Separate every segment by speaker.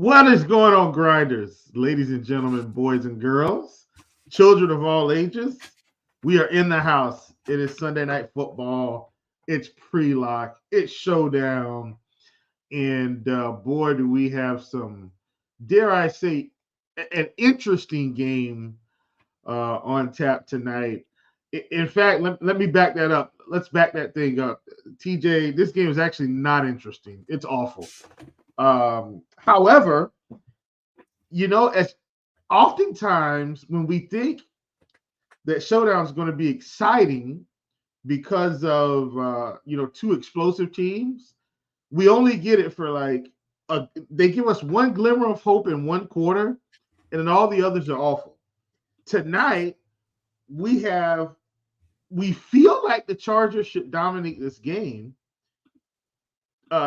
Speaker 1: What is going on, grinders, ladies and gentlemen, boys and girls, children of all ages? We are in the house. It is Sunday Night Football. It's pre-lock. It's showdown. And boy, do we have some, dare I say, an interesting game on tap tonight. In fact, let me back that up. Let's back that thing up. TJ, this game is actually not interesting. It's awful. However, as oftentimes when we think that showdown is going to be exciting because of two explosive teams, we only get it for they give us one glimmer of hope in one quarter, and then all the others are awful. Tonight, we feel like the Chargers should dominate this game.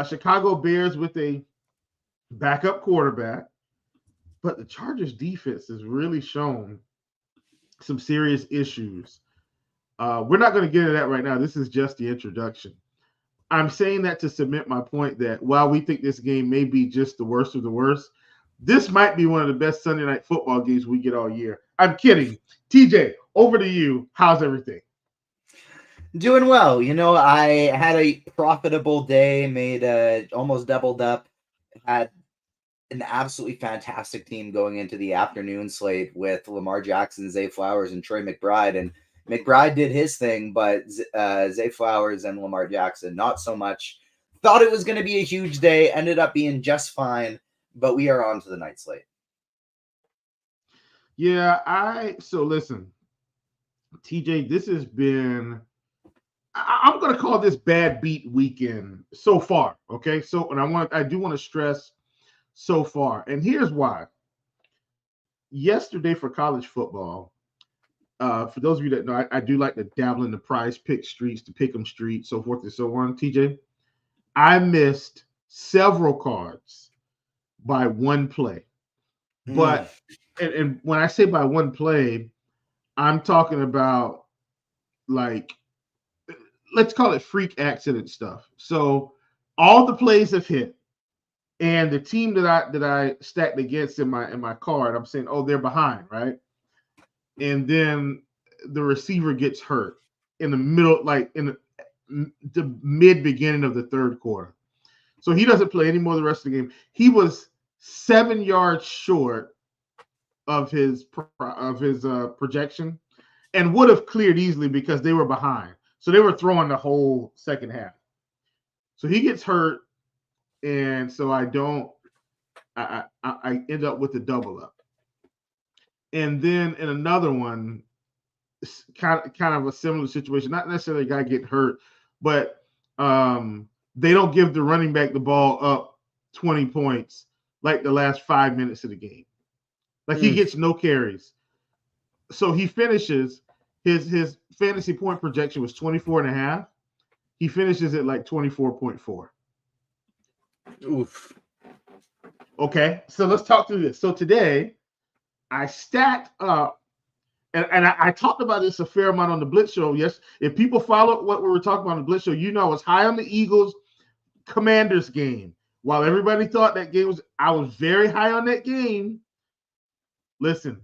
Speaker 1: Chicago Bears with a backup quarterback, but the Chargers defense has really shown some serious issues. We're not going to get into that right now. This is just the introduction. I'm saying that to cement my point that while we think this game may be just the worst of the worst, this might be one of the best Sunday Night Football games we get all year. I'm kidding. TJ, over to you. How's everything?
Speaker 2: Doing well. I had a profitable day, made almost doubled up, had an absolutely fantastic team going into the afternoon slate with Lamar Jackson, Zay Flowers, and Trey McBride. And McBride did his thing, but Zay Flowers and Lamar Jackson, not so much. Thought it was going to be a huge day, ended up being just fine, but we are on to the night slate.
Speaker 1: Yeah, so listen, TJ, this has been, I'm going to call this bad beat weekend so far, okay? So, and I do want to stress so far, and here's why. Yesterday for college football, for those of you that know, I do like to dabble in the prize pick streets, the pick 'em street, so forth and so on. TJ, I missed several cards by one play. But and when I say by one play, I'm talking about let's call it freak accident stuff. So all the plays have hit. And the team that I stacked against in my card, I'm saying, oh, they're behind, right? And then the receiver gets hurt in the middle, in the mid beginning of the third quarter. So he doesn't play any more the rest of the game. He was 7 yards short of his projection and would have cleared easily because they were behind. So they were throwing the whole second half. So he gets hurt. And so I end up with a double up. And then in another one, kind of a similar situation, not necessarily a guy get hurt, but they don't give the running back the ball up 20 points like the last 5 minutes of the game. He gets no carries. So he finishes, his fantasy point projection was 24.5. He finishes at 24.4.
Speaker 2: Oof.
Speaker 1: Okay, so let's talk through this. So today, I stacked up, and I talked about this a fair amount on the Blitz Show. Yes, if people follow what we were talking about on the Blitz Show, I was high on the Eagles Commanders game. While everybody thought that game I was very high on that game. Listen,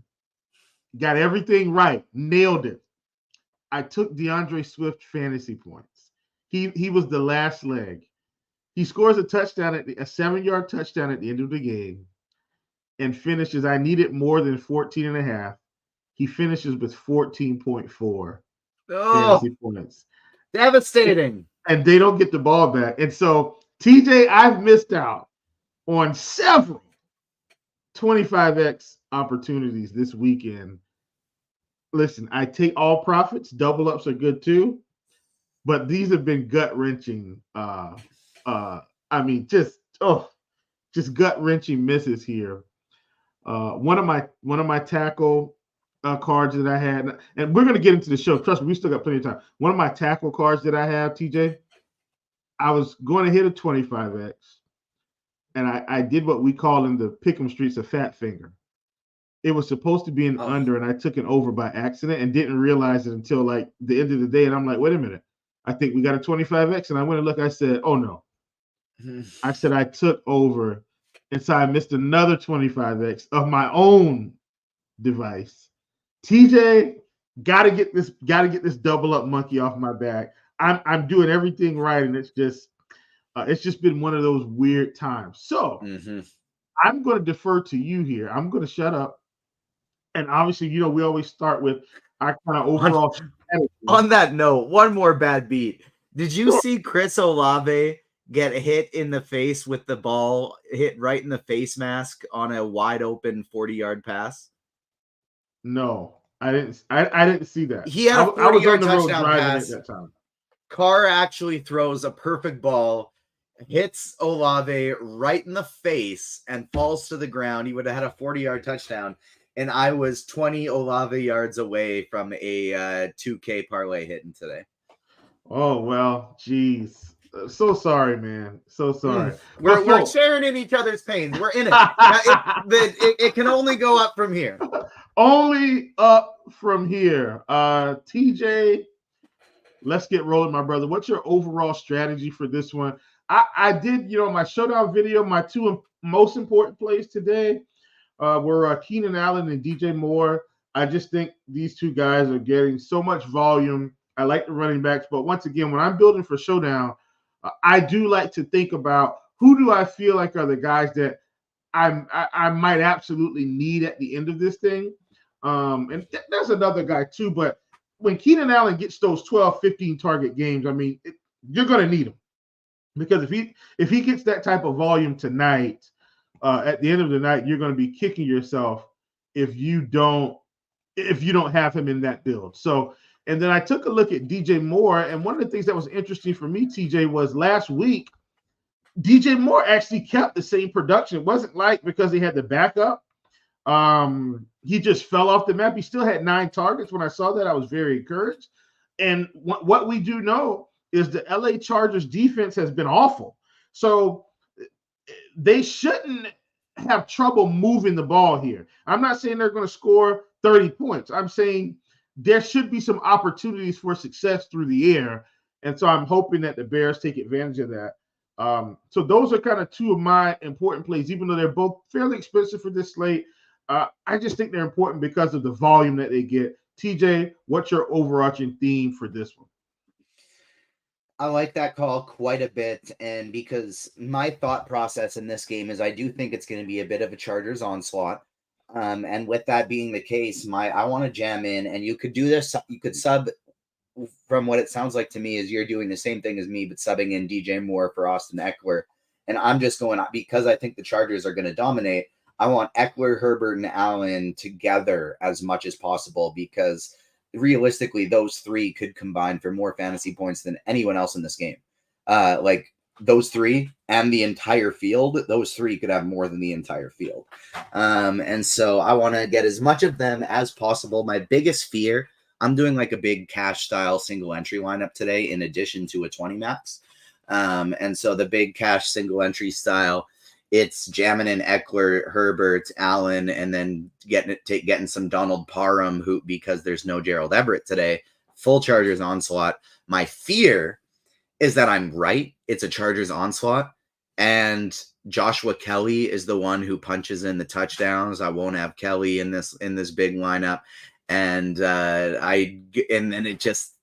Speaker 1: got everything right, nailed it. I took DeAndre Swift fantasy points. He was the last leg. He scores a touchdown a 7-yard touchdown at the end of the game and finishes. I needed more than 14.5. He finishes with 14.4 fantasy points.
Speaker 2: Devastating.
Speaker 1: And they don't get the ball back. And so, TJ, I've missed out on several 25x opportunities this weekend. Listen, I take all profits. Double ups are good too. But these have been gut-wrenching just gut-wrenching misses here. One of my tackle cards that I had, and we're gonna get into the show. Trust me, we still got plenty of time. One of my tackle cards that I have, TJ, I was going to hit a 25x, and I did what we call in the pick'em streets a fat finger. It was supposed to be an under, and I took an over by accident and didn't realize it until the end of the day. And I'm like, wait a minute, I think we got a 25x, and I went and looked. I said, oh no. I said I took over And so I missed another 25x of my own device. TJ, gotta get this double up monkey off my back. I'm doing everything right, and it's just been one of those weird times. So I'm going to defer to you here. I'm going to shut up, and obviously, we always start with our kind of overall strategy.
Speaker 2: On that note, one more bad beat. Did you see Chris Olave get hit in the face with the ball hit right in the face mask on a wide open 40-yard pass?
Speaker 1: No, I didn't see that.
Speaker 2: He had a 40-yard touchdown pass.
Speaker 1: At that time.
Speaker 2: Carr actually throws a perfect ball, hits Olave right in the face, and falls to the ground. He would have had a 40-yard touchdown, and I was 20 Olave yards away from a 2K parlay hitting today.
Speaker 1: Oh, well, geez. So sorry, man. So sorry.
Speaker 2: We're sharing in each other's pains. We're in it. It can only go up from here.
Speaker 1: Only up from here. TJ, let's get rolling, my brother. What's your overall strategy for this one? I did, my showdown video, my two most important plays today were Keenan Allen and DJ Moore. I just think these two guys are getting so much volume. I like the running backs, but once again, when I'm building for showdown, I do like to think about who do I feel like are the guys that I might absolutely need at the end of this thing. And there's another guy too, but when Keenan Allen gets those 12, 15 target games, I mean, you're going to need him because if he gets that type of volume tonight, at the end of the night, you're going to be kicking yourself if you don't have him in that build. So, and then I took a look at DJ Moore, and one of the things that was interesting for me, TJ, was last week, DJ Moore actually kept the same production. It wasn't like because he had the backup, he just fell off the map. He still had 9 targets. When I saw that, I was very encouraged. And what we do know is the LA Chargers defense has been awful. So they shouldn't have trouble moving the ball here. I'm not saying they're going to score 30 points. I'm saying there should be some opportunities for success through the air. And so I'm hoping that the Bears take advantage of that. So those are kind of two of my important plays, even though they're both fairly expensive for this slate. I just think they're important because of the volume that they get. TJ, what's your overarching theme for this one?
Speaker 2: I like that call quite a bit, and because my thought process in this game is I do think it's going to be a bit of a Chargers onslaught. And with that being the case, I want to jam in, and you could do this. You could sub, from what it sounds like to me, is you're doing the same thing as me, but subbing in DJ Moore for Austin Eckler. And I'm just going, because I think the Chargers are going to dominate, I want Eckler, Herbert, and Allen together as much as possible because realistically, those three could combine for more fantasy points than anyone else in this game. Like those three and the entire field, those three could have more than the entire field. And so I want to get as much of them as possible. My biggest fear, I'm doing like a big cash style single entry lineup today in addition to a 20 max. And so the big cash single entry style, it's jamming in Eckler, Herbert, Allen, and then getting some Donald Parham because there's no Gerald Everett today. Full Chargers onslaught. My fear is that I'm right. It's a Chargers onslaught, and Joshua Kelly is the one who punches in the touchdowns. I won't have Kelly in this big lineup, and then it just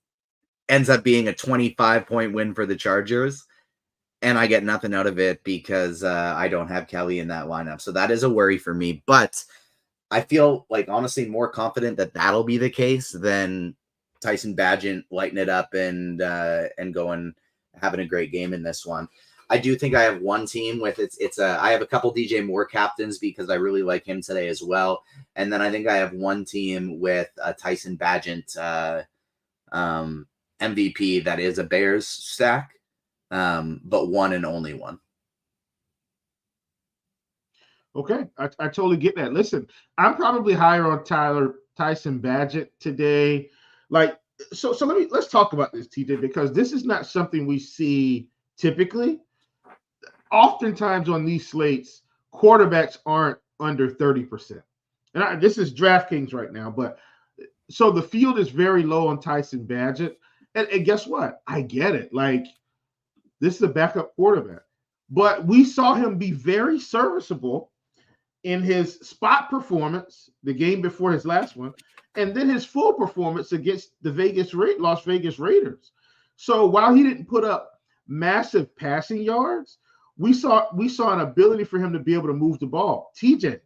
Speaker 2: ends up being a 25-point win for the Chargers. And I get nothing out of it because I don't have Kelly in that lineup. So that is a worry for me. But I feel like, honestly, more confident that that'll be the case than Tyson Bagent lighting it up and going, having a great game in this one. I do think I have one team with I have a couple DJ Moore captains because I really like him today as well. And then I think I have one team with Tyson Bagent MVP that is a Bears stack. But one and only one.
Speaker 1: Okay, I totally get that. Listen, I'm probably higher on Tyson Bagent today. So let's talk about this, TJ, because this is not something we see typically. Oftentimes on these slates, quarterbacks aren't under 30%. And this is DraftKings right now, but so the field is very low on Tyson Bagent. And guess what? I get it. Like, this is a backup quarterback. but we saw him be very serviceable in his spot performance, the game before his last one, and then his full performance against the Las Vegas Raiders. So while he didn't put up massive passing yards, we saw an ability for him to be able to move the ball. TJ,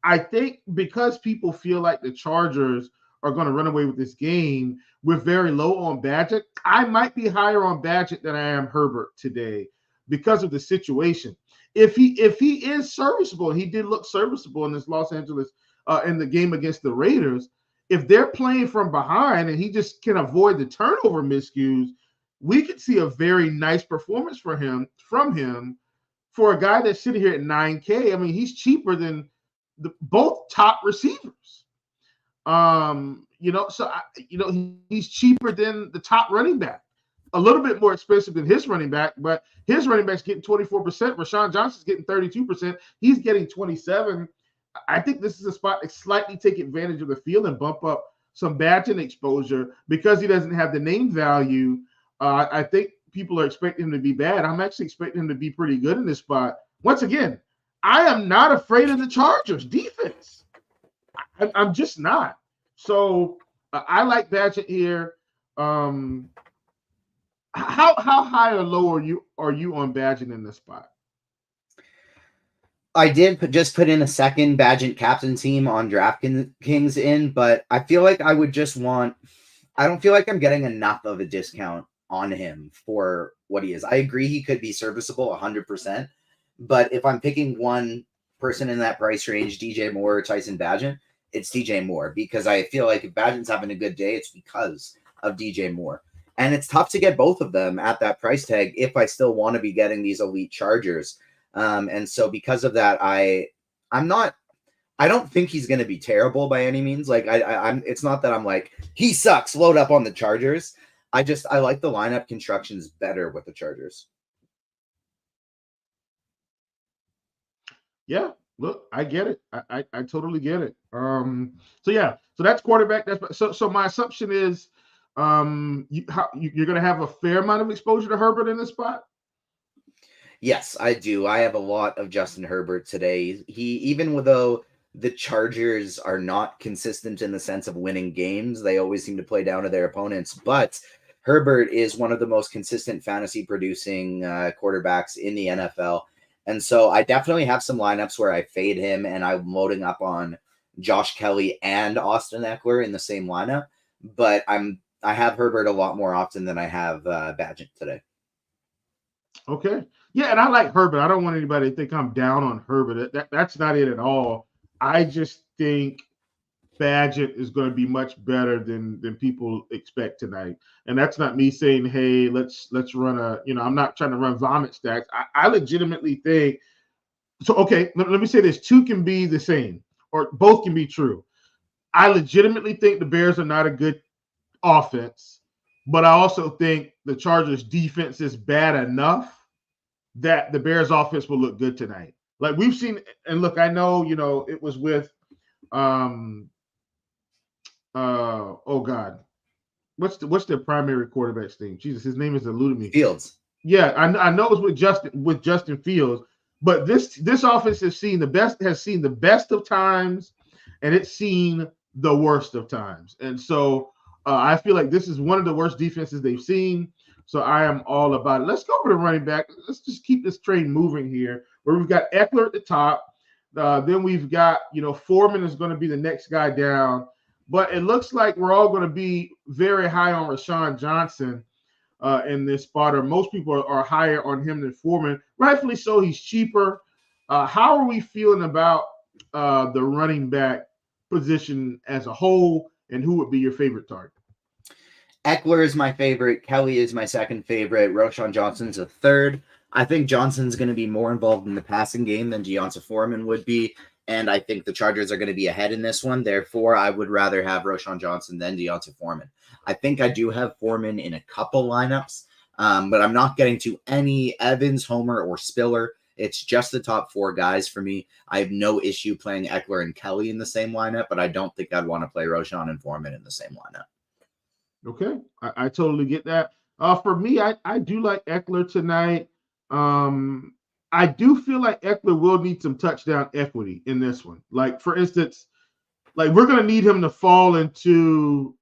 Speaker 1: I think because people feel like the Chargers are going to run away with this game, we're very low on Badgett. I might be higher on Badgett than I am Herbert today because of the situation. If he is serviceable, he did look serviceable in this Los Angeles in the game against the Raiders. If they're playing from behind and he just can avoid the turnover miscues, we could see a very nice performance from him for a guy that's sitting here at 9K. I mean, he's cheaper than both top receivers. He's cheaper than the top running back. A little bit more expensive than his running back, but his running back's getting 24%. Rashawn Johnson's getting 32%. He's getting 27%. I think this is a spot to slightly take advantage of the field and bump up some Badgett exposure because he doesn't have the name value. I think people are expecting him to be bad. I'm actually expecting him to be pretty good in this spot. Once again, I am not afraid of the Chargers defense. I'm just not. So I like Badgett here. How high or low are you on Badgett in this spot?
Speaker 2: I did just put in a second Badgett captain team on DraftKings in, but I feel like I don't feel like I'm getting enough of a discount on him for what he is. I agree he could be serviceable 100%, but if I'm picking one person in that price range, DJ Moore or Tyson Badgett, it's DJ Moore, because I feel like if Badgett's having a good day, it's because of DJ Moore. And it's tough to get both of them at that price tag if I still want to be getting these elite Chargers. And so because of that, I don't think he's going to be terrible by any means. Like it's not that I'm like, he sucks, load up on the Chargers. I like the lineup constructions better with the Chargers.
Speaker 1: Yeah, look, I get it. I totally get it. So that's quarterback. So my assumption is you're going to have a fair amount of exposure to Herbert in this spot.
Speaker 2: Yes, I do. I have a lot of Justin Herbert today. Though the Chargers are not consistent in the sense of winning games, they always seem to play down to their opponents. But Herbert is one of the most consistent fantasy producing quarterbacks in the NFL. And so I definitely have some lineups where I fade him and I'm loading up on Josh Kelly and Austin Eckler in the same lineup. But I have Herbert a lot more often than I have Badgett today.
Speaker 1: Okay. Yeah, and I like Herbert. I don't want anybody to think I'm down on Herbert. That's not it at all. I just think Badgett is going to be much better than people expect tonight. And that's not me saying, hey, let's run I'm not trying to run vomit stacks. I legitimately think so. Okay, let me say this. Two can be the same, or both can be true. I legitimately think the Bears are not a good offense, but I also think the Chargers defense is bad enough that the Bears offense will look good tonight. Like we've seen, and look, I know, it was with oh God, what's their primary quarterback's name? Jesus, his name is eluding me.
Speaker 2: Fields.
Speaker 1: Yeah, I know it was with Justin Fields, but this offense has seen the best of times, and it's seen the worst of times. And so I feel like this is one of the worst defenses they've seen. So I am all about it. Let's go over to running back. Let's just keep this train moving here, where we've got Eckler at the top. Then we've got, Foreman is going to be the next guy down. But it looks like we're all going to be very high on Rashawn Johnson in this spot, or most people are higher on him than Foreman. Rightfully so. He's cheaper. How are we feeling about the running back position as a whole, and who would be your favorite target?
Speaker 2: Eckler is my favorite. Kelly is my second favorite. Rashawn Johnson's a third. I think Johnson's going to be more involved in the passing game than Deonta Foreman would be. And I think the Chargers are going to be ahead in this one. Therefore, I would rather have Rashawn Johnson than Deonta Foreman. I think I do have Foreman in a couple lineups, but I'm not getting to any Evans, Homer, or Spiller. It's just the top four guys for me. I have no issue playing Eckler and Kelly in the same lineup, but I don't think I'd want to play Rashawn and Foreman in the same lineup.
Speaker 1: Okay, I totally get that. For me, I do like Eckler tonight. I do feel like Eckler will need some touchdown equity in this one. Like, for instance, like we're going to need him to fall into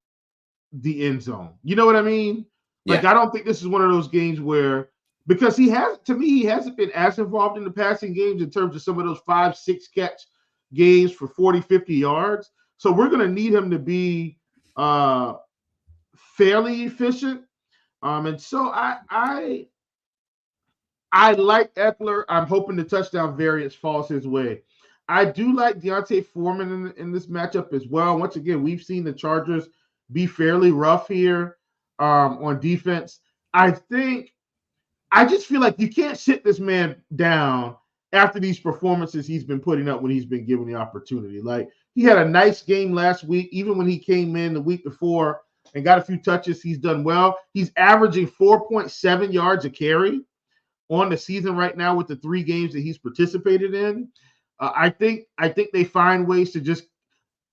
Speaker 1: the end zone. You know what I mean? Like,
Speaker 2: Yeah.
Speaker 1: I don't think this is one of those games where, because he hasn't been as involved in the passing games in terms of some of those 5-6 catch games for 40, 50 yards. So we're going to need him to be fairly efficient. And so I like Eckler. I'm hoping the touchdown variance falls his way. I do like Deontay Foreman in this matchup as well. Once again, we've seen the Chargers be fairly rough here on defense. I just feel like you can't sit this man down after these performances he's been putting up when he's been given the opportunity. Like, he had a nice game last week, even when he came in the week before and got a few touches. He's done well. He's averaging 4.7 yards a carry on the season right now with the 3 games that he's participated in. I think they find ways to just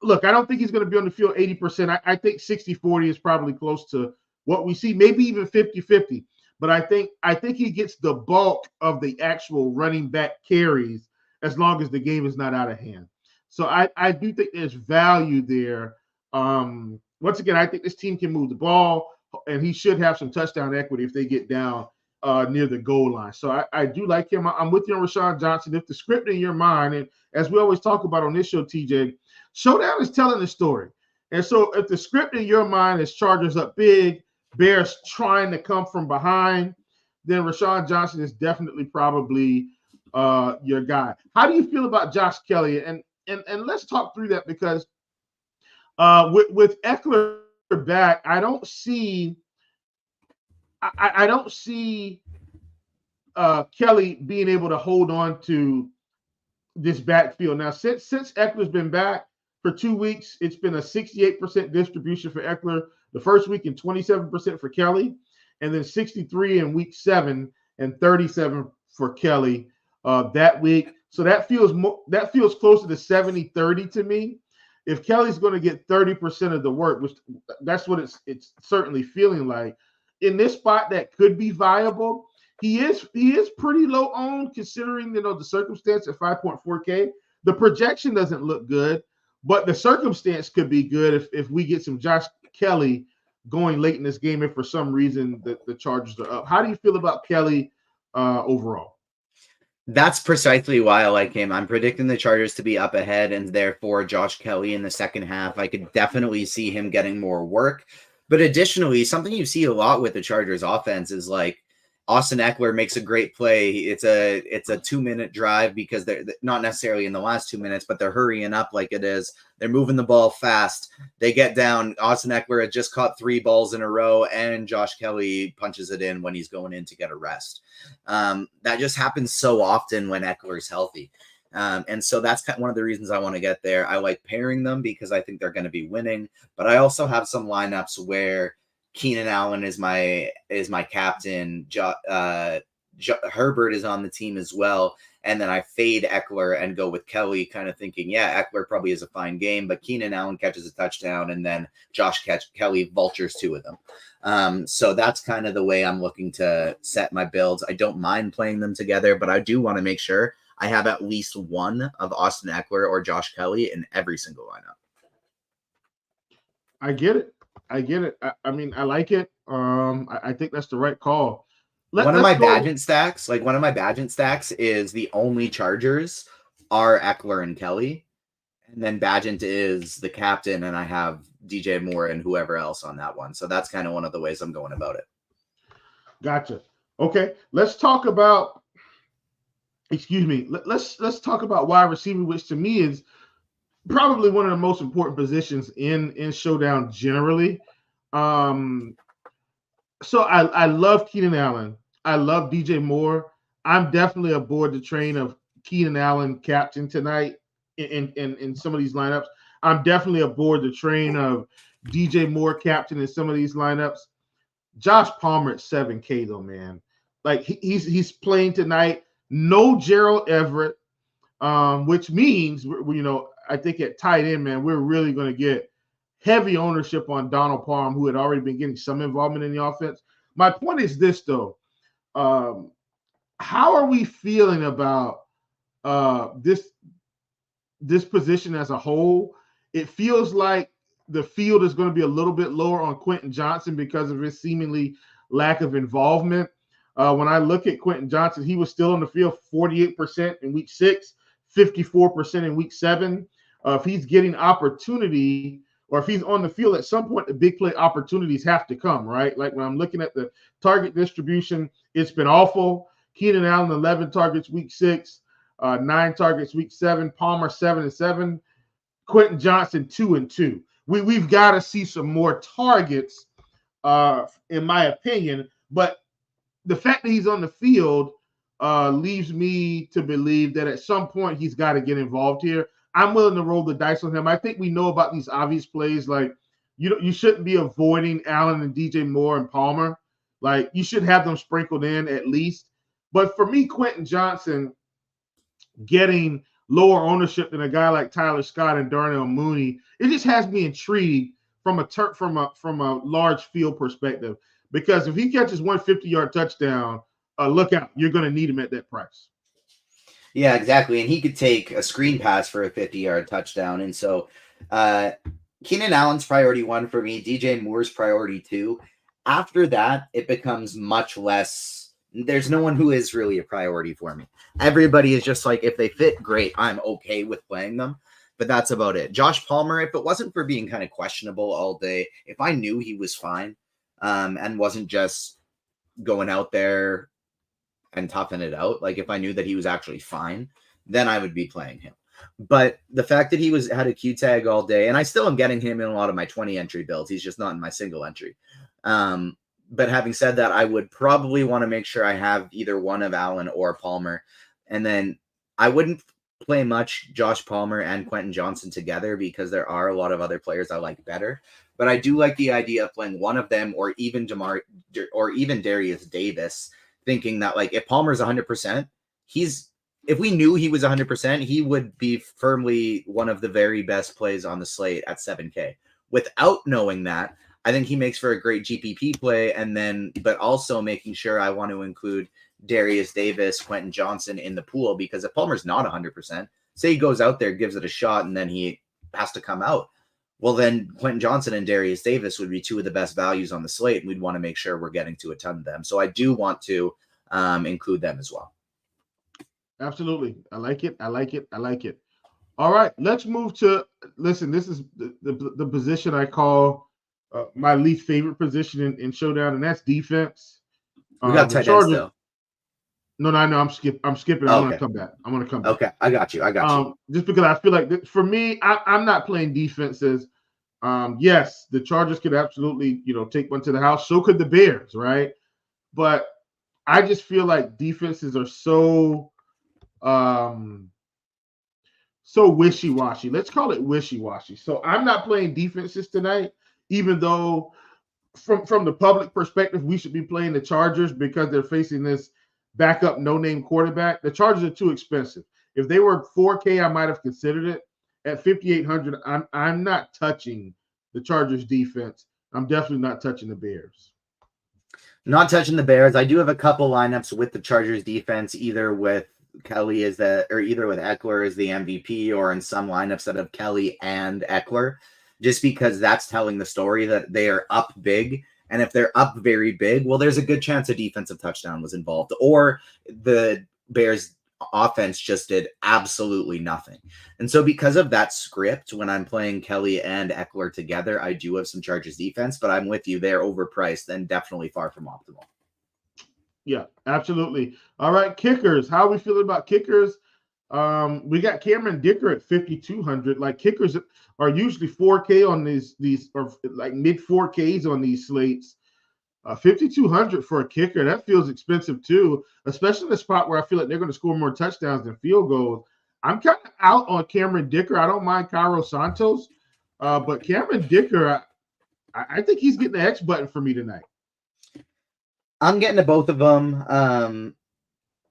Speaker 1: look. I don't think he's going to be on the field 80%. I think 60-40 is probably close to what we see, maybe even 50-50. But I think he gets the bulk of the actual running back carries as long as the game is not out of hand. So I do think there's value there. Once again, I think this team can move the ball, and he should have some touchdown equity if they get down near the goal line. So I do like him. I'm with you on Rashawn Johnson. If the script in your mind, and as we always talk about on this show, TJ, Showdown is telling the story. And so if the script in your mind is Chargers up big, Bears trying to come from behind, then Rashawn Johnson is definitely probably your guy. How do you feel about Josh Kelly? And let's talk through that, because with Eckler back, I don't see Kelly being able to hold on to this backfield. Now, since Eckler's been back for 2 weeks, it's been a 68% distribution for Eckler the first week and 27% for Kelly, and then 63 in week 7 and 37 for Kelly that week. So that feels closer to 70-30 to me. If Kelly's going to get 30% of the work, which that's what it's certainly feeling like, in this spot that could be viable. He is pretty low owned considering the circumstance at 5.4K. The projection doesn't look good, but the circumstance could be good if we get some Josh Kelly going late in this game if for some reason the Chargers are up. How do you feel about Kelly overall?
Speaker 2: That's precisely why I like him. I'm predicting the Chargers to be up ahead, and therefore Josh Kelly in the second half. I could definitely see him getting more work. But additionally, something you see a lot with the Chargers offense is like Austin Eckler makes a great play. It's a 2-minute drive because they're not necessarily in the last 2 minutes, but they're hurrying up like it is. They're moving the ball fast. They get down. Austin Eckler had just caught 3 balls in a row, and Josh Kelly punches it in when he's going in to get a rest. That just happens so often when Eckler's healthy. And so that's kind of one of the reasons I want to get there. I like pairing them because I think they're going to be winning, but I also have some lineups where Keenan Allen is my captain. Herbert is on the team as well. And then I fade Eckler and go with Kelly, kind of thinking, yeah, Eckler probably is a fine game, but Keenan Allen catches a touchdown, and then Kelly vultures 2 of them. So that's kind of the way I'm looking to set my builds. I don't mind playing them together, but I do want to make sure I have at least one of Austin Eckler or Josh Kelly in every single lineup.
Speaker 1: I get it. I mean, I like it. I think that's the right call.
Speaker 2: One of my Badgent stacks is the only Chargers are Eckler and Kelly. And then Badgent is the captain, and I have DJ Moore and whoever else on that one. So that's kind of one of the ways I'm going about it.
Speaker 1: Gotcha. Okay, let's talk about let's talk about wide receiver, which to me is probably one of the most important positions in Showdown generally. So I love Keenan Allen. I love DJ Moore. I'm definitely aboard the train of Keenan Allen captain tonight in some of these lineups. I'm definitely aboard the train of DJ Moore captain in some of these lineups. Josh Palmer at 7K though, man. Like he's playing tonight. No Gerald Everett, which means I think at tight end, man, we're really going to get heavy ownership on Donald Palm, who had already been getting some involvement in the offense. My point is this, though. how are we feeling about this position as a whole? It feels like the field is going to be a little bit lower on Quentin Johnson because of his seemingly lack of involvement. When I look at Quentin Johnson, he was still on the field 48% in week 6, 54% in week 7. If he's getting opportunity, or if he's on the field at some point, the big play opportunities have to come, right? Like when I'm looking at the target distribution, it's been awful. Keenan Allen, 11 targets week 6, 9 targets week 7. Palmer, 7-7. Quentin Johnson, 2-2. We've got to see some more targets, in my opinion. But the fact that he's on the field leaves me to believe that at some point he's got to get involved here. I'm willing to roll the dice on him. I think we know about these obvious plays. Like you shouldn't be avoiding Allen and DJ Moore and Palmer. Like you should have them sprinkled in at least. But for me, Quentin Johnson getting lower ownership than a guy like Tyler Scott and Darnell Mooney, it just has me intrigued from a large field perspective. Because if he catches 150-yard touchdown, look out, you're going to need him at that price.
Speaker 2: Yeah, exactly. And he could take a screen pass for a 50-yard touchdown. And so Keenan Allen's priority 1 for me, DJ Moore's priority 2. After that, it becomes much less. There's no one who is really a priority for me. Everybody is just like, if they fit, great. I'm okay with playing them. But that's about it. Josh Palmer, if it wasn't for being kind of questionable all day, if I knew he was fine and wasn't just going out there and toughing it out, like if I knew that he was actually fine, then I would be playing him. But the fact that he had a Q tag all day, and I still am getting him in a lot of my 20 entry builds. He's just not in my single entry. But having said that, I would probably want to make sure I have either one of Allen or Palmer. And then I wouldn't play much Josh Palmer and Quentin Johnson together because there are a lot of other players I like better. But I do like the idea of playing one of them or even Darius Davis, thinking that like if Palmer's 100%, if we knew he was 100%, he would be firmly one of the very best plays on the slate at 7K. Without knowing that, I think he makes for a great GPP play, but also making sure I want to include Darius Davis, Quentin Johnson in the pool, because if Palmer's not 100%, say he goes out there, gives it a shot, and then he has to come out, well, then Quentin Johnson and Darius Davis would be 2 of the best values on the slate, and we'd want to make sure we're getting to a ton of them. So I do want to include them as well.
Speaker 1: Absolutely. I like it. All right, let's move to, listen, this is the position I call my least favorite position in Showdown, and that's defense.
Speaker 2: We got tight ends though.
Speaker 1: No, I'm skipping. I'm going to come back.
Speaker 2: Okay, I got you.
Speaker 1: Just because I feel like for me, I'm not playing defenses. Yes, the Chargers could absolutely, take one to the house. So could the Bears, right? But I just feel like defenses are so wishy-washy. Let's call it wishy-washy. So I'm not playing defenses tonight, even though from the public perspective, we should be playing the Chargers because they're facing this backup no-name quarterback. The Chargers are too expensive. If they were 4K, I might have considered it. At 5,800, I'm not touching the Chargers defense. I'm definitely not touching the Bears.
Speaker 2: Not touching the Bears. I do have a couple lineups with the Chargers defense, either with Kelly either with Eckler as the MVP, or in some lineups that have Kelly and Eckler, just because that's telling the story that they are up big. And if they're up very big, well, there's a good chance a defensive touchdown was involved, or the Bears offense just did absolutely nothing. And so because of that script, when I'm playing Kelly and Eckler together, I do have some Chargers defense, but I'm with you. They're overpriced and definitely far from optimal.
Speaker 1: Yeah, absolutely. All right, kickers. How are we feeling about kickers? We got Cameron Dicker at 5,200. Like, kickers are usually 4K on these or like mid 4Ks on these slates. 5,200 for a kicker, that feels expensive too, especially in the spot where I feel like they're going to score more touchdowns than field goals. I'm kind of out on Cameron Dicker. I don't mind Cairo Santos, but Cameron Dicker, I think he's getting the X button for me tonight.
Speaker 2: I'm getting to both of them,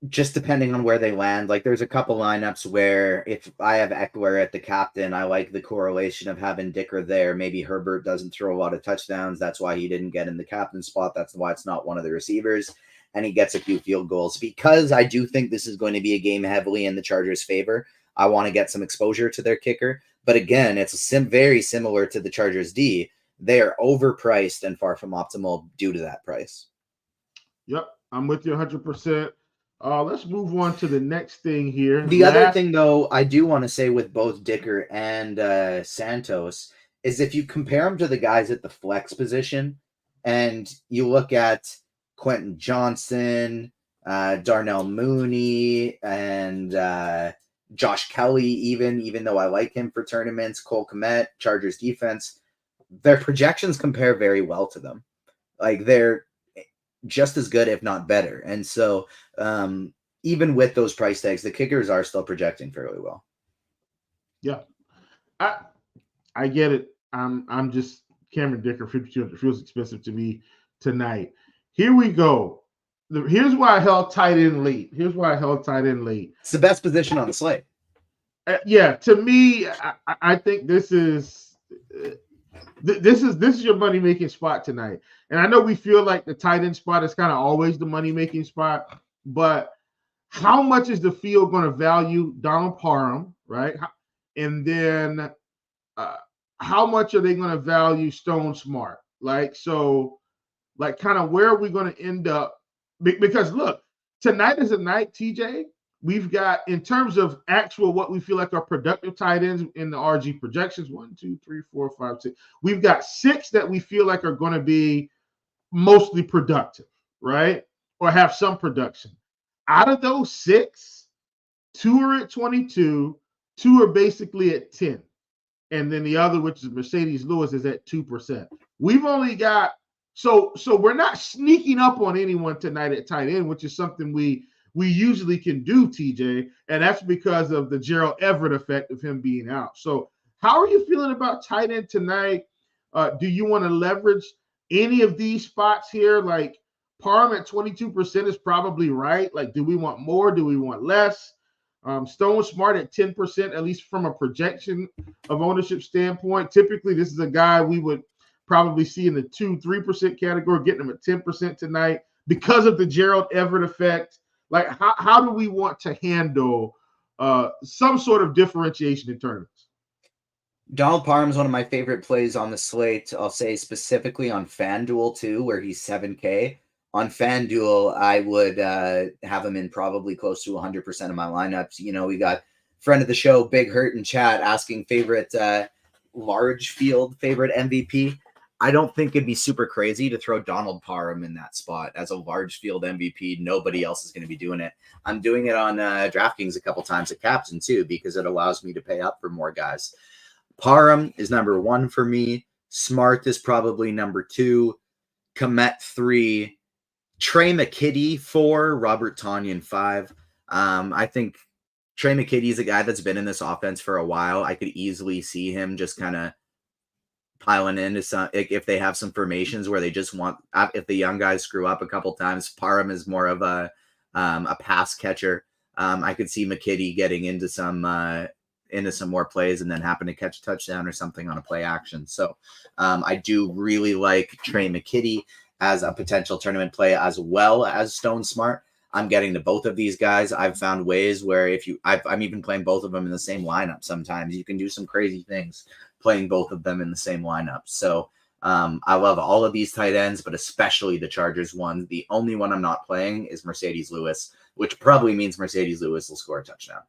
Speaker 2: just depending on where they land. Like, there's a couple lineups where if I have Eckler at the captain, I like the correlation of having Dicker there. Maybe Herbert doesn't throw a lot of touchdowns. That's why he didn't get in the captain spot. That's why it's not one of the receivers. and he gets a few field goals. Because I do think this is going to be a game heavily in the Chargers' favor, I want to get some exposure to their kicker. But again, it's very similar to the Chargers' D. They are overpriced and far from optimal due to that price.
Speaker 1: Yep, I'm with you 100%. Let's move on to the next thing here.
Speaker 2: The other thing, though, I do want to say with both Dicker and Santos is if you compare them to the guys at the flex position and you look at Quentin Johnson, Darnell Mooney, and Josh Kelly, even though I like him for tournaments, Cole Kmet, Chargers defense, their projections compare very well to them. Like, they're just as good, if not better. And so even with those price tags, the kickers are still projecting fairly well.
Speaker 1: Yeah, I get it. I'm just Cameron Dicker, 5,200 feels expensive to me tonight. Here we go. Here's why I held tight end late. It's
Speaker 2: the best position on the slate.
Speaker 1: Yeah, to me, I think this is your money making spot tonight. And I know we feel like the tight end spot is kind of always the money making spot, but how much is the field going to value Donald Parham, right? And then how much are they going to value Stone Smart? Like, so, like, kind of where are we going to end up? Because look, tonight is a night, TJ. We've got, in terms of actual what we feel like are productive tight ends in the RG projections, 1, 2, 3, 4, 5, 6. We've got 6 that we feel like are going to be mostly productive, right? Or have some production. Out of those 6, 2 are at 22, 2 are basically at 10. And then the other, which is Mercedes Lewis, is at 2%. We've only got, so we're not sneaking up on anyone tonight at tight end, which is something we usually can do, TJ, and that's because of the Gerald Everett effect of him being out. So how are you feeling about tight end tonight? Do you want to leverage any of these spots here? Like, Parham at 22% is probably right. Like, do we want more? Do we want less? Stone Smart at 10%, at least from a projection of ownership standpoint. Typically, this is a guy we would probably see in the 2-3% category, getting him at 10% tonight because of the Gerald Everett effect. Like, how do we want to handle some sort of differentiation in tournaments?
Speaker 2: Donald Parham is one of my favorite plays on the slate. I'll say specifically on FanDuel too, where he's 7K. On FanDuel, I would have him in probably close to 100% of my lineups. You know, we got friend of the show, Big Hurt in chat, asking favorite large field favorite MVP. I don't think it'd be super crazy to throw Donald Parham in that spot as a large field MVP. Nobody else is going to be doing it. I'm doing it on DraftKings a couple times at captain too, because it allows me to pay up for more guys. Parham is number 1 for me. Smart is probably number 2. Kmet 3. Trey McKitty 4. Robert Tonyan 5. I think Trey McKitty is a guy that's been in this offense for a while. I could easily see him just kind of piling into some, if they have some formations where they just want, if the young guys screw up a couple times. Parham is more of a pass catcher. I could see McKitty getting into some more plays and then happen to catch a touchdown or something on a play action. So I do really like Trey McKitty as a potential tournament play, as well as Stone Smart. I'm getting to both of these guys. I've found ways where I'm even playing both of them in the same lineup. Sometimes you can do some crazy things playing both of them in the same lineup. So I love all of these tight ends, but especially the Chargers one. The only one I'm not playing is Mercedes Lewis, which probably means Mercedes Lewis will score a touchdown.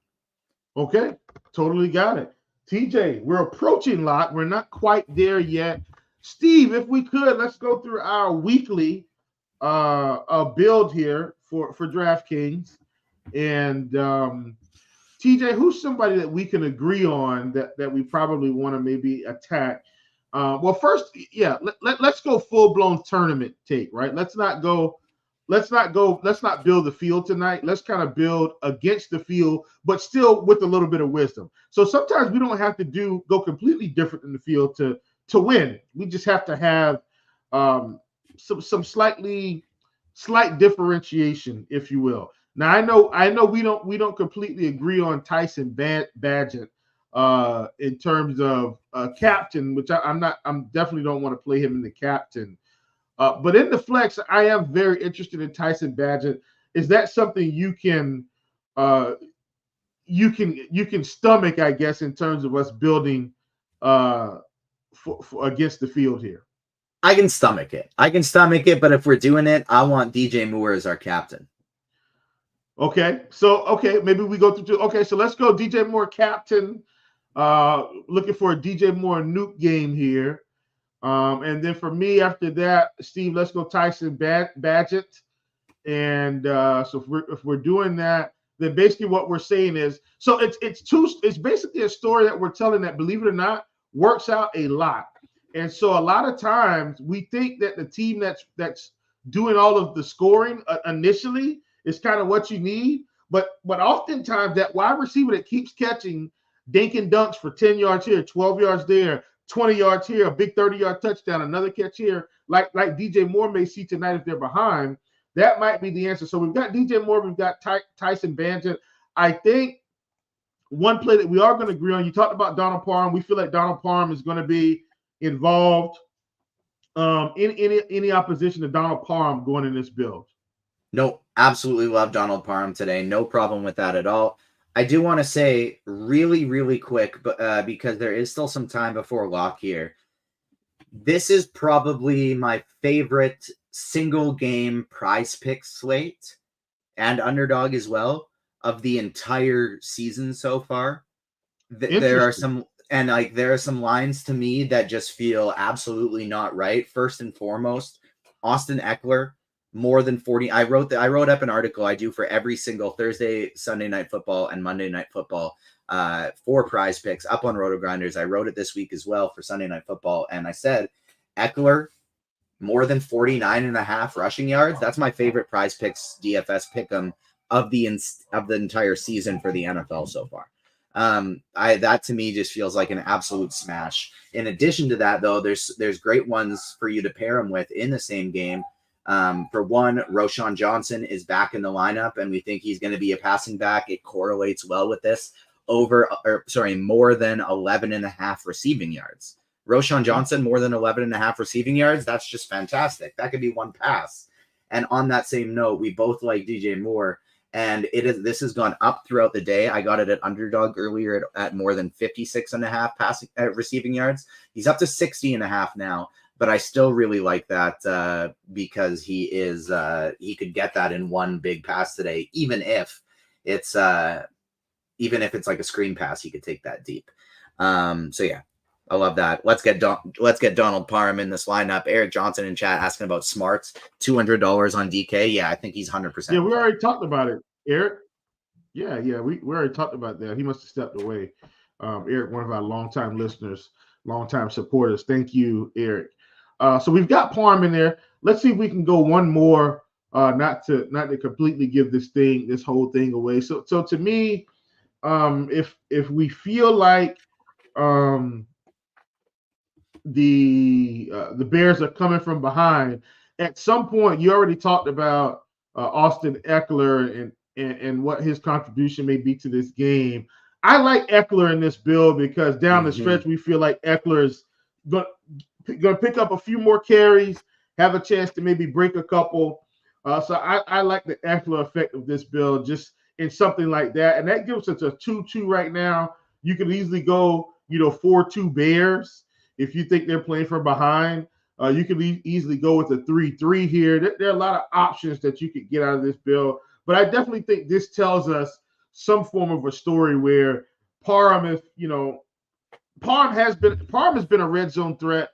Speaker 1: Okay, totally got it. TJ, we're approaching lock. We're not quite there yet. Steve, if we could, let's go through our weekly build here for DraftKings. And TJ, who's somebody that we can agree on that we probably want to maybe attack? Well, first, yeah, let's go full-blown tournament take, right? Let's not build the field tonight. Let's kind of build against the field, but still with a little bit of wisdom. So sometimes we don't have to go completely different in the field to win. We just have to have some slight differentiation, if you will. Now I know we don't completely agree on Tyson Badgett in terms of captain, which I'm definitely don't want to play him in the captain. But in the flex, I am very interested in Tyson Badgett. Is that something you can stomach, I guess, in terms of us building for against the field here?
Speaker 2: I can stomach it. But if we're doing it, I want DJ Moore as our captain.
Speaker 1: Okay, so maybe we go through. Okay, so let's go DJ Moore captain. Looking for a DJ Moore nuke game here. And then for me after that, Steve, let's go Tyson Badgett. And so if we're doing that, then basically what we're saying is, so it's basically a story that we're telling that, believe it or not, works out a lot. And so a lot of times we think that the team that's doing all of the scoring initially is kind of what you need, but oftentimes that wide receiver that keeps catching dink and dunks for 10 yards here, 12 yards there, 20 yards here, a big 30-yard touchdown, another catch here, like DJ Moore may see tonight if they're behind. That might be the answer. So we've got DJ Moore, we've got Tyson Badgett. I think one play that we are going to agree on, you talked about Donald Parham. We feel like Donald Parham is going to be involved in any opposition to Donald Parham going in this build.
Speaker 2: No, absolutely love Donald Parham today. No problem with that at all. I do want to say really, really quick, but because there is still some time before lock here, this is probably my favorite single game prize pick slate and underdog as well of the entire season so far. There are some lines to me that just feel absolutely not right. First and foremost, Austin Eckler, more than 40. I wrote up an article I do for every single Thursday, Sunday Night Football, and Monday Night Football for prize picks up on RotoGrinders. I wrote it this week as well for Sunday Night Football, and I said Eckler, more than 49.5 rushing yards. That's my favorite prize picks DFS pick'em of the entire season for the NFL so far. That to me just feels like an absolute smash. In addition to that, though, there's great ones for you to pair them with in the same game. For one, Roschon Johnson is back in the lineup, and we think he's going to be a passing back. It correlates well with this. More than 11.5 receiving yards. Roschon Johnson, more than 11.5 receiving yards. That's just fantastic. That could be one pass. And on that same note, we both like DJ Moore, and this has gone up throughout the day. I got it at underdog earlier at more than 56.5 passing receiving yards. He's up to 60.5 now. But I still really like that because he could get that in one big pass today, even if it's like a screen pass, he could take that deep. So yeah, I love that. Let's get Donald Parham in this lineup. Eric Johnson in chat asking about smarts, $200 on DK. Yeah, I think he's 100%.
Speaker 1: Yeah, we already talked about it, Eric. Yeah, we already talked about that. He must have stepped away. Eric, one of our longtime listeners, longtime supporters. Thank you, Eric. So we've got Parham in there. Let's see if we can go one more, not to completely give this whole thing away. So to me, if we feel like the Bears are coming from behind, at some point you already talked about Austin Eckler and what his contribution may be to this game. I like Eckler in this build because down the stretch we feel like Eckler is going to pick up a few more carries, have a chance to maybe break a couple. So I like the Eckler effect of this build just in something like that. And that gives us a 2-2 right now. You could easily go, 4-2 Bears if you think they're playing from behind. You could easily go with a 3-3 here. There are a lot of options that you could get out of this build. But I definitely think this tells us some form of a story where Parham has been a red zone threat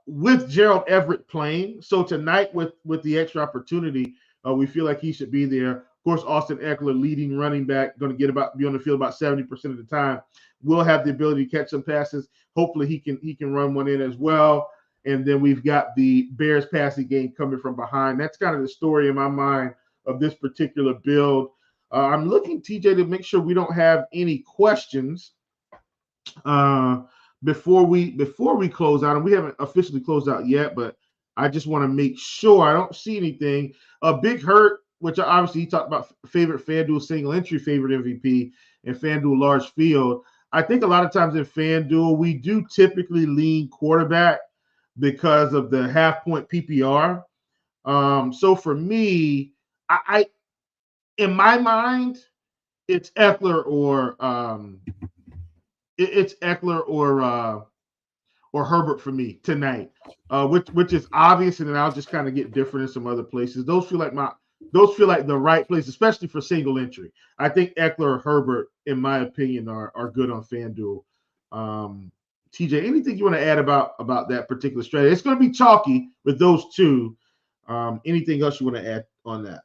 Speaker 1: with Gerald Everett playing. So tonight with the extra opportunity, we feel like he should be there. Of course, Austin Eckler, leading running back, going to be on the field about 70% of the time, will have the ability to catch some passes. Hopefully he can run one in as well. And then we've got the Bears passing game coming from behind. That's kind of the story in my mind of this particular build. I'm looking, TJ, to make sure we don't have any questions before we close out. And we haven't officially closed out yet, but I just want to make sure I don't see anything. Big Hurt, which obviously he talked about favorite FanDuel single entry favorite MVP and FanDuel large field. I think a lot of times in FanDuel, we do typically lean quarterback. because of the half-point PPR. So for me, I in my mind, it's Eckler or Herbert for me tonight, which is obvious, and then I'll just kind of get different in some other places. Those feel like the right place, especially for single entry. I think Eckler or Herbert, in my opinion, are good on FanDuel. TJ, anything you want to add about that particular strategy? It's going to be chalky with those two. Anything else you want to add on that?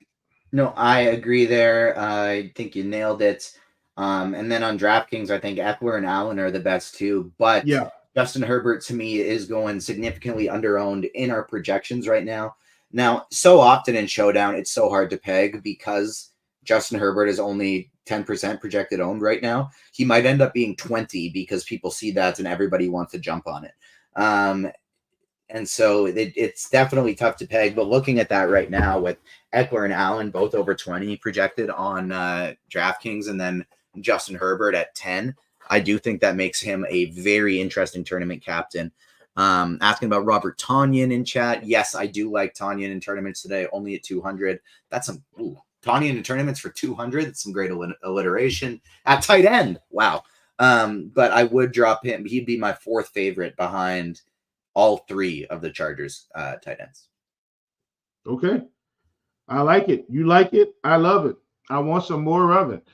Speaker 2: No, I agree there. I think you nailed it. And then on DraftKings, I think Eckler and Allen are the best too. But
Speaker 1: yeah,
Speaker 2: Justin Herbert, to me, is going significantly under-owned in our projections right now. Now, so often in Showdown, it's so hard to peg because Justin Herbert is only 10% projected owned right now. He might end up being 20 because people see that and everybody wants to jump on it. And so it's definitely tough to peg. But looking at that right now with Eckler and Allen both over 20 projected on DraftKings, and then Justin Herbert at 10, I do think that makes him a very interesting tournament captain. Asking about Robert Tonyan in chat. Yes, I do like Tonyan in tournaments today, only at 200. That's some Tonyan in tournaments for 200. That's some great alliteration. At tight end, wow. But I would drop him. He'd be my fourth favorite behind all three of the Chargers tight ends.
Speaker 1: Okay. I like it. You like it. I love it. I want some more of it.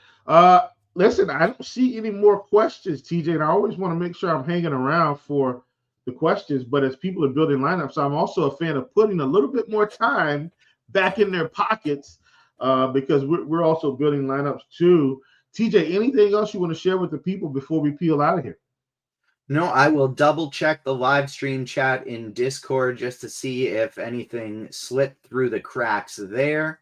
Speaker 1: Listen, I don't see any more questions, TJ, and I always want to make sure I'm hanging around for the questions. But as people are building lineups, I'm also a fan of putting a little bit more time back in their pockets because we're also building lineups too. TJ, anything else you want to share with the people before we peel out of here?
Speaker 2: No, I will double check the live stream chat in Discord just to see if anything slipped through the cracks there.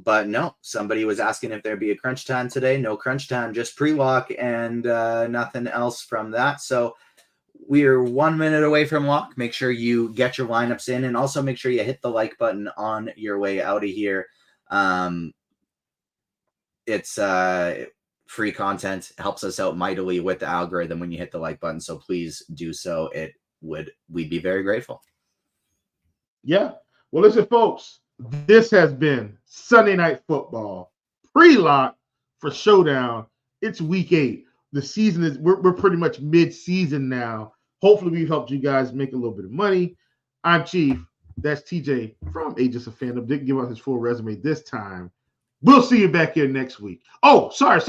Speaker 2: But no, somebody was asking if there'd be a crunch time today. No crunch time, just pre-lock and nothing else from that. So we're 1 minute away from lock. Make sure you get your lineups in, and also make sure you hit the like button on your way out of here. It's free content, helps us out mightily with the algorithm when you hit the like button. So please do so. We'd be very grateful.
Speaker 1: Yeah. Well, listen, folks, this has been Sunday Night Football pre-lock for Showdown. It's week 8. The season is we're pretty much mid-season now. Hopefully, we've helped you guys make a little bit of money. I'm Chief. That's TJ from Agents of Fandom. Didn't give out his full resume this time. We'll see you back here next week. Oh, sorry,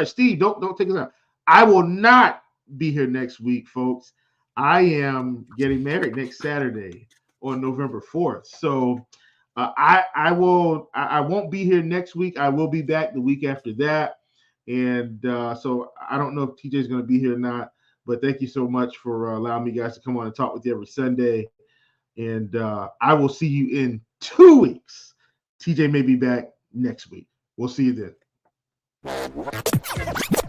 Speaker 1: Steve. Don't take us out. I will not be here next week, folks. I am getting married next Saturday on November 4th. So I won't be here next week. I will be back the week after that. And so I don't know if TJ is going to be here or not. But thank you so much for allowing me guys to come on and talk with you every Sunday. And I will see you in 2 weeks. TJ may be back next week. We'll see you then.